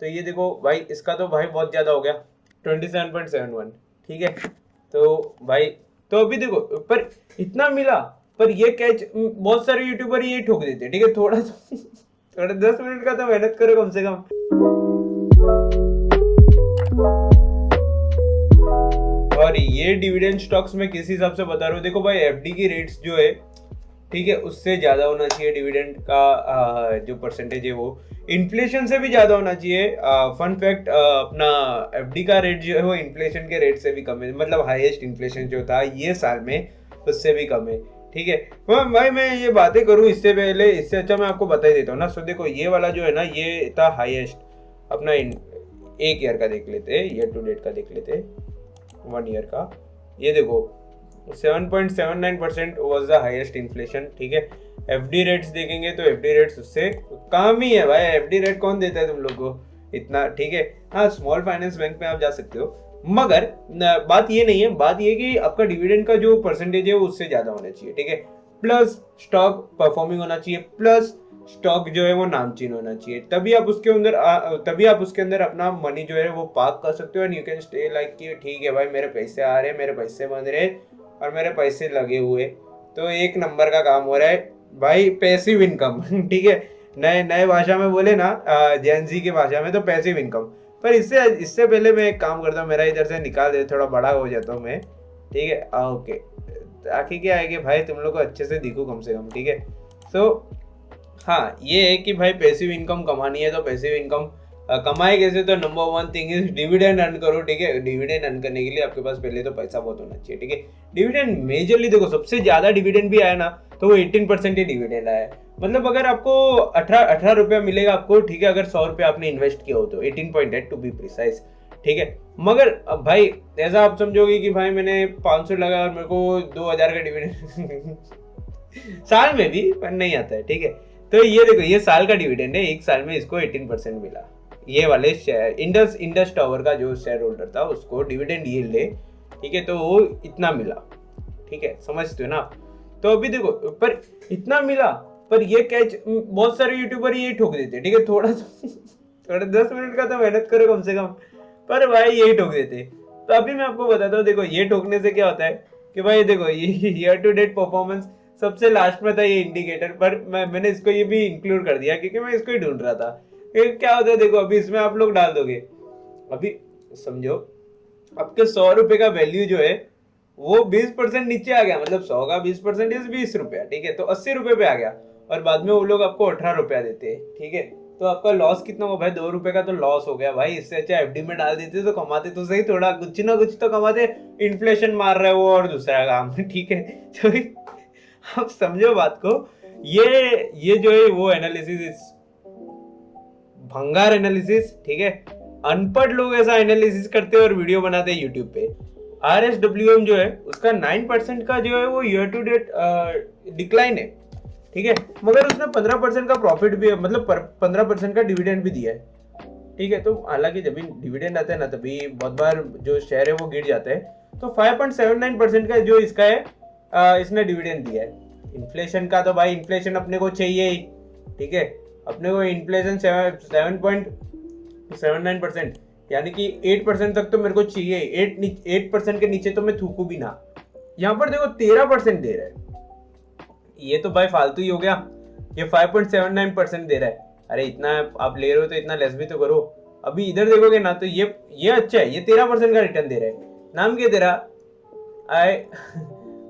तो ये देखो भाई, इसका तो भाई बहुत ज़्यादा हो गया 27.71, ठीक है। तो भाई तो अभी देखो, पर इतना मिला, पर ये कैच बहुत सारे यूट्यूबर ये ठोक देते हैं, ठीक है। थोड़ा थोड़ा 10 मिनट का तो मेहनत करो कम से कम। और ये डिविडेंड स्टॉक्स में किस हिसाब से बता रहा हूँ, देखो भाई एफडी की रेट्स जो है, ठीक है, उससे ज़्यादा होना चाहिए डिविडेंड का जो परसेंटेज है वो इन्फ्लेशन से भी ज़्यादा होना चाहिए। फन फैक्ट, अपना एफडी का रेट जो है वो इन्फ्लेशन के रेट से भी कम है, मतलब हाईएस्ट इन्फ्लेशन जो था ये साल में उससे भी कम है, ठीक है। भाई मैं ये बातें करूँ इससे पहले, इससे अच्छा मैं आपको बता ही देता हूँ ना। सो देखो ये वाला जो है ना, ये था हाईएस्ट अपना एक ईयर का देख लेते, ईयर टू डेट का देख लेते, 1 ईयर का। ये देखो 7.79% वॉज द हाईएस्ट इन्फ्लेशन, ठीक है। एफडी रेट्स देखेंगे तो एफडी रेट्स उससे कम ही है भाई। एफडी रेट कौन देता है तुम लोग को इतना, ठीक है। हाँ, स्मॉल फाइनेंस बैंक में आप जा सकते हो, मगर बात ये नहीं है, बात ये कि आपका डिविडेंड का जो परसेंटेज है वो उससे ज्यादा होना चाहिए, ठीक है। प्लस स्टॉक परफॉर्मिंग होना चाहिए, प्लस स्टॉक जो है वो नामचीन होना चाहिए, तभी आप उसके अंदर अपना मनी जो है वो पार्क कर सकते हो। And you can stay like कि ठीक है भाई, मेरे पैसे आ रहे हैं, मेरे पैसे बन रहे और मेरे पैसे लगे हुए, तो एक नंबर का काम हो रहा है भाई, पैसिव इनकम ठीक है। नए नए भाषा में बोले ना, जेन जी की भाषा में, तो पैसिव इनकम। पर इससे पहले मैं एक काम करता हूँ, मेरा इधर से निकाल दे, थोड़ा बड़ा हो जाता हूँ मैं, ठीक है। ओके, आखिर क्या है कि भाई तुम लोग को अच्छे से दिखो कम से कम, ठीक है। सो हाँ, ये है कि भाई पैसिव इनकम कमानी है, तो पैसिव इनकम कमाए कैसे, तो number 1 thing is dividend earn करो, ठीक है। डिविडेंड अर्न करने के लिए आपके पास पहले तो पैसा बहुत होना चाहिए, ठीक है। डिविडेंड मेजरली देखो, सबसे ज्यादा डिविडेंड भी आया ना तो वो 18% ही डिविडेंड आया है। मतलब अगर आपको 18 रुपया मिलेगा आपको, ठीक है, अगर 100 रुपया आपने इन्वेस्ट किया हो तो 18.8 टू बी प्रिसाइज, ठीक है। मगर भाई ऐसा आप समझोगे कि भाई मैंने 500 लगा और मेरे को 2000 का डिविडेंड साल में भी पर नहीं आता है, ठीक है। तो ये देखो, ये साल का डिविडेंड है, एक साल में इसको 18% मिला। ये वाले शेयर इंडस टावर का जो शेयर होल्डर था उसको डिविडेंड यील्ड है, ठीक है, तो वो इतना मिला, ठीक है, समझते हो ना। तो अभी देखो, पर इतना मिला, पर ये कैच बहुत सारे यूट्यूबर ये ठोक देते, ठीक है। थोड़ा 10 मिनट का तो मेहनत करो कम से कम, पर भाई यही ठोक देते। तो अभी मैं आपको बताता हूँ, देखो ये ठोकने से क्या होता है कि भाई देखो, ये ईयर टू डेट परफॉर्मेंस सबसे लास्ट में था ये इंडिकेटर, पर मैंने इसको ये भी इंक्लूड कर दिया क्योंकि मैं इसको ही ढूंढ रहा था। क्या होता है देखो, अभी इसमें आप लोग डाल दोगे, अभी समझो आपके 100 रुपए का वैल्यू जो है वो 20% नीचे आ गया, मतलब 100 का 20% इज 20 रुपया, ठीक है, तो 80 रुपए पे आ गया। और बाद में वो लोग आपको 18 रुपया देते हैं, ठीक है। तो आपका लॉस कितना हुआ भाई, 2 रुपए का तो लॉस हो गया भाई। इससे अच्छा एफडी में डाल देते तो कमाते तो सही, थोड़ा कुछ ना कुछ तो कमाते। इन्फ्लेशन मार रहा है वो और दूसरा काम, ठीक है। तो आप समझो बात को, ये जो है वो एनालिसिस भंगार एनालिसिस, ठीक है। अनपढ़ लोग ऐसा एनालिसिस करते हैं और वीडियो बनाते हैं यूट्यूब पे। RSWM जो है उसका 9% का जो है वो ईयर टू डेट डिक्लाइन है, ठीक है, मगर उसने 15% का प्रॉफिट भी, मतलब 15% का डिविडेंड भी दिया है, ठीक है। तो हालांकि जब भी डिविडेंड आता है ना, तभी बहुत बार जो शेयर है वो गिर जाता है। तो 5.79% का जो इसका है, इसने डिविडेंड दिया है। इन्फ्लेशन का तो भाई इन्फ्लेशन अपने को चाहिए ही, ठीक है। अपने को इन्फ्लेशन 7.79%, यानी कि 8% तक तो मेरे को चाहिए। 8% के नीचे तो मैं थूकू भी ना। यहाँ पर देखो 13% दे रहा है, ये तो भाई फालतू ही हो गया। ये 5.79% दे रहा है, अरे इतना आप ले रहे हो तो इतना लेस भी तो करो। अभी इधर देखोगे ना तो ये अच्छा है, ये 13% का रिटर्न दे रहा है। नाम क्या तेरा,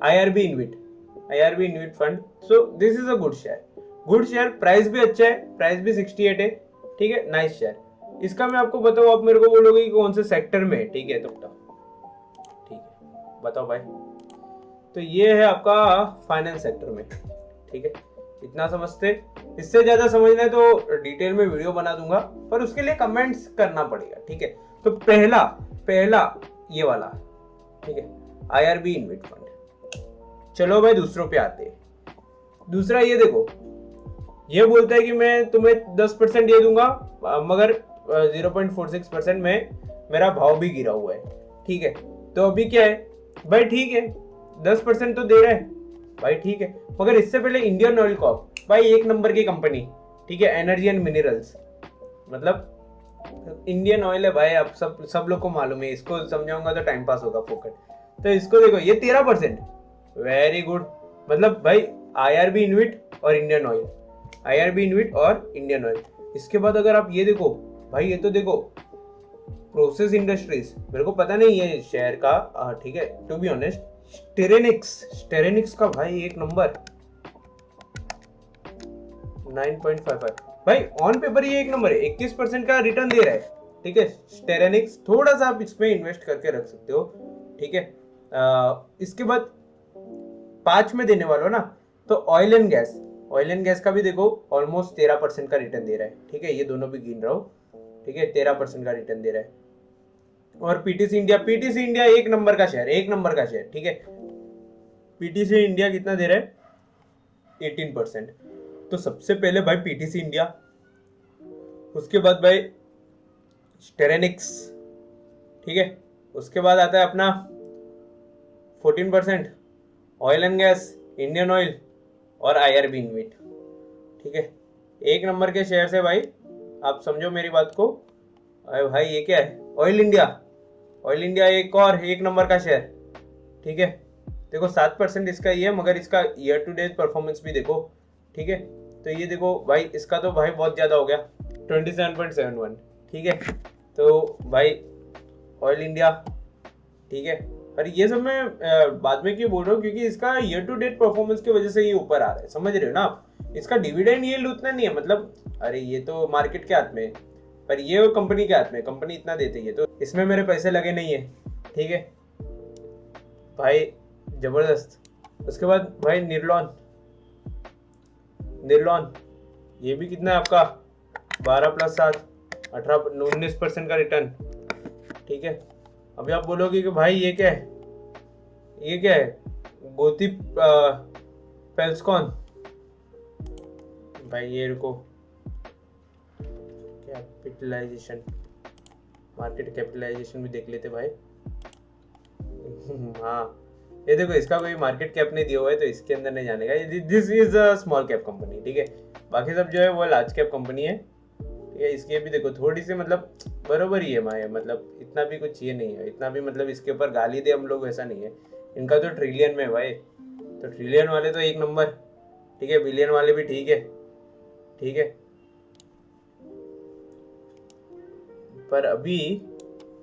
IRB InvIT fund. So this is a good share, price भी अच्छा है, प्राइस भी 68 है, ठीक है, नाइस शेयर। इसका मैं आपको बताऊं, आप मेरे को बोलोगे कि कौन से सेक्टर में है, ठीक है, तो ठीक है, बताओ भाई। तो ये है आपका फाइनेंस सेक्टर में, ठीक है, इतना समझते। इससे ज्यादा समझना है तो डिटेल में वीडियो बना दूंगा, पर उसके लिए कमेंट्स करना पड़ेगा, ठीक है। तो पहला ये वाला, ठीक है, IRB इन्विट फंड। चलो भाई दूसरों पे आते हैं। दूसरा ये देखो, ये बोलता है कि मैं तुम्हें 10% दे दूंगा, मगर 0.46% में मेरा भाव भी गिरा हुआ है, ठीक है। तो अभी क्या है भाई, ठीक है 10% तो दे रहा है भाई, ठीक है, मगर इससे पहले इंडियन ऑयल कॉर्प भाई 1 नंबर की कंपनी, ठीक है, एनर्जी एंड मिनरल्स, मतलब इंडियन ऑयल है भाई, अब सब लोग को मालूम है, इसको समझाऊंगा तो टाइम पास होगा फोकट। तो इसको देखो, ये 13%, वेरी गुड। मतलब भाई आईआरबी इन्विट और इंडियन ऑयल, आईआरबी इन्विट और इंडियन ऑयल। इसके बाद अगर आप ये देखो भाई, ये तो देखो प्रोसेस इंडस्ट्रीज, मेरे को पता नहीं ये शेयर का, ठीक है, टू बी ऑनेस्ट। स्टेरेनिक्स का भाई एक नंबर 9.55, भाई ऑन पेपर ये एक नंबर है, 21% का रिटर्न दे रहा है, ठीक है। स्टेरेनिक्स थोड़ा सा आप इसमें इन्वेस्ट करके रख सकते हो, ठीक है। इसके बाद 5 में देने वाला हो ना, तो ऑयल एंड गैस का भी देखो ऑलमोस्ट 13% का रिटर्न दे रहा है, ठीक है। ये दोनों भी गिन रहा हूँ, ठीक है, 13% का रिटर्न दे रहा है। और पीटीसी इंडिया एक नंबर का शेयर, ठीक है। पीटीसी इंडिया कितना दे रहा है? 18%। तो सबसे पहले भाई पीटीसी इंडिया, उसके बाद भाई स्टेरेनिक्स, ठीक है। उसके बाद आता है अपना 14% oil and gas, Indian oil और आईआरबी इन्विट, ठीक है। एक नंबर के शेयर से भाई, आप समझो मेरी बात को। अरे भाई ये क्या है? ऑयल इंडिया एक और एक नंबर का शेयर, ठीक है। देखो 7% इसका ये है, मगर इसका ईयर टू डेट परफॉर्मेंस भी देखो, ठीक है। तो ये देखो भाई, इसका तो भाई बहुत ज़्यादा हो गया, 27.71, ठीक है। तो भाई ऑयल इंडिया, ठीक है। और ये सब मैं बाद में क्यों बोल रहा हूँ, क्योंकि इसका ईयर टू डेट परफॉर्मेंस की वजह से ये ऊपर आ रहा है, समझ रहे हो ना आप। इसका डिविडेंड यील्ड उतना नहीं है, मतलब अरे ये तो मार्केट के हाथ में है, पर ये कंपनी के हाथ में, कंपनी इतना देती है, तो इसमें मेरे पैसे लगे नहीं है, ठीक है भाई, जबरदस्त। उसके बाद भाई निर्लॉन, ये भी कितना है आपका, 12 + 7 18 19% का रिटर्न, ठीक है। अभी आप बोलोगे कि भाई ये क्या है, गोती पेल्सकॉन, भाई ये रुको, कैपिटलाइजेशन, मार्केट कैपिटलाइजेशन भी देख लेते भाई। हाँ ये देखो, इसका कोई मार्केट कैप नहीं दिया हुआ है, तो इसके अंदर नहीं जाने का। This is a small cap company, ठीक है। बाकी सब जो है वो लार्ज कैप कंपनी है, ठीक है। इसकी भी देखो थोड़ी सी, मतलब बरोबर ही है माया, मतलब इतना भी कुछ ये नहीं है, इतना भी मतलब इसके ऊपर गाली दे हम लोग, ऐसा नहीं है। इनका तो ट्रिलियन में है भाई, तो ट्रिलियन वाले तो एक नंबर, ठीक है। बिलियन वाले भी ठीक है, ठीक है। पर अभी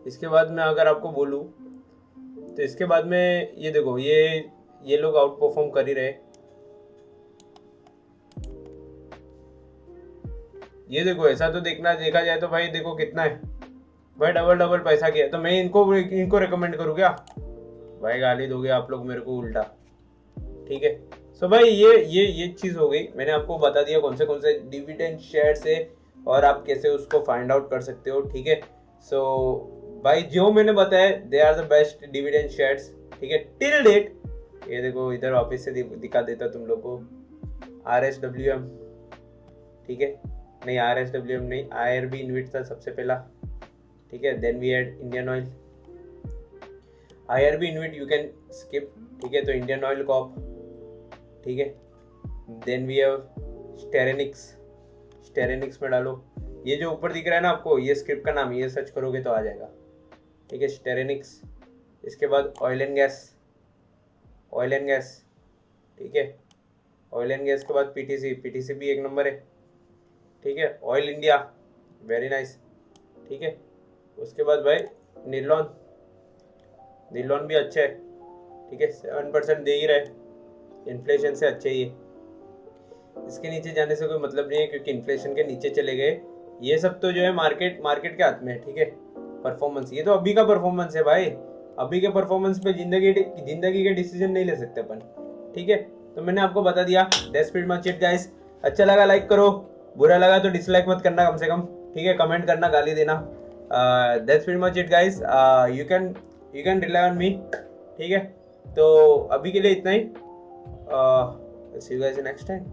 इसके बाद में अगर आपको बोलूँ, तो इसके बाद में ये देखो, ये लोग आउट परफॉर्म कर ही रहे। ये देखो, ऐसा तो देखा जाए तो भाई देखो कितना है भाई, डबल पैसा किया। तो मैं इनको रिकमेंड करूँ क्या भाई? गाली दोगे आप लोग मेरे को उल्टा, ठीक है। सो भाई ये चीज़ हो गई, मैंने आपको बता दिया कौन से डिविडेंड शेयर्स है और आप कैसे उसको फाइंड आउट कर सकते हो, ठीक है। सो भाई जो मैंने बताया, they are the best dividend shares, ठीक है, टिल डेट। ये देखो इधर वापस से दिखा देता तुम लोग को, RSWM, ठीक है, नहीं RSWM नहीं, आईआरबी इन्विट था सबसे पहला, ठीक है। Then we had Indian Oil, IRB InvIT you can skip, ठीक है। तो इंडियन ऑयल कॉप, ठीक है। देन वी हैव स्टेरेनिक्स में डालो, ये जो ऊपर दिख रहा है ना आपको, ये स्क्रिप्ट का नाम, ये सर्च करोगे तो आ जाएगा, ठीक है, स्टेरेनिक्स। इसके बाद ऑयल एंड गैस, ठीक है। ऑयल एंड गैस के बाद पीटीसी भी एक नंबर है, ठीक है। ऑयल इंडिया, वेरी नाइस, ठीक है। उसके बाद भाई निर्लॉन भी अच्छा है, ठीक है, 7% दे ही रहा है, इन्फ्लेशन से अच्छे ही है। इसके नीचे जाने से कोई मतलब नहीं है, क्योंकि इन्फ्लेशन के नीचे चले गए। ये सब तो जो है मार्केट के हाथ में है, ठीक है। परफॉर्मेंस, ये तो अभी का परफॉर्मेंस है भाई, अभी के परफॉर्मेंस पे जिंदगी के डिसीजन नहीं ले सकते अपन, ठीक है। तो मैंने आपको बता दिया, that's pretty much it guys. अच्छा लगा लाइक करो, बुरा लगा तो डिसलाइक मत करना कम से कम, ठीक है। कमेंट करना, गाली देना। That's pretty much it guys, you can rely on me, ठीक है। तो अभी के लिए इतना ही, सी यू गाइस नेक्स्ट टाइम।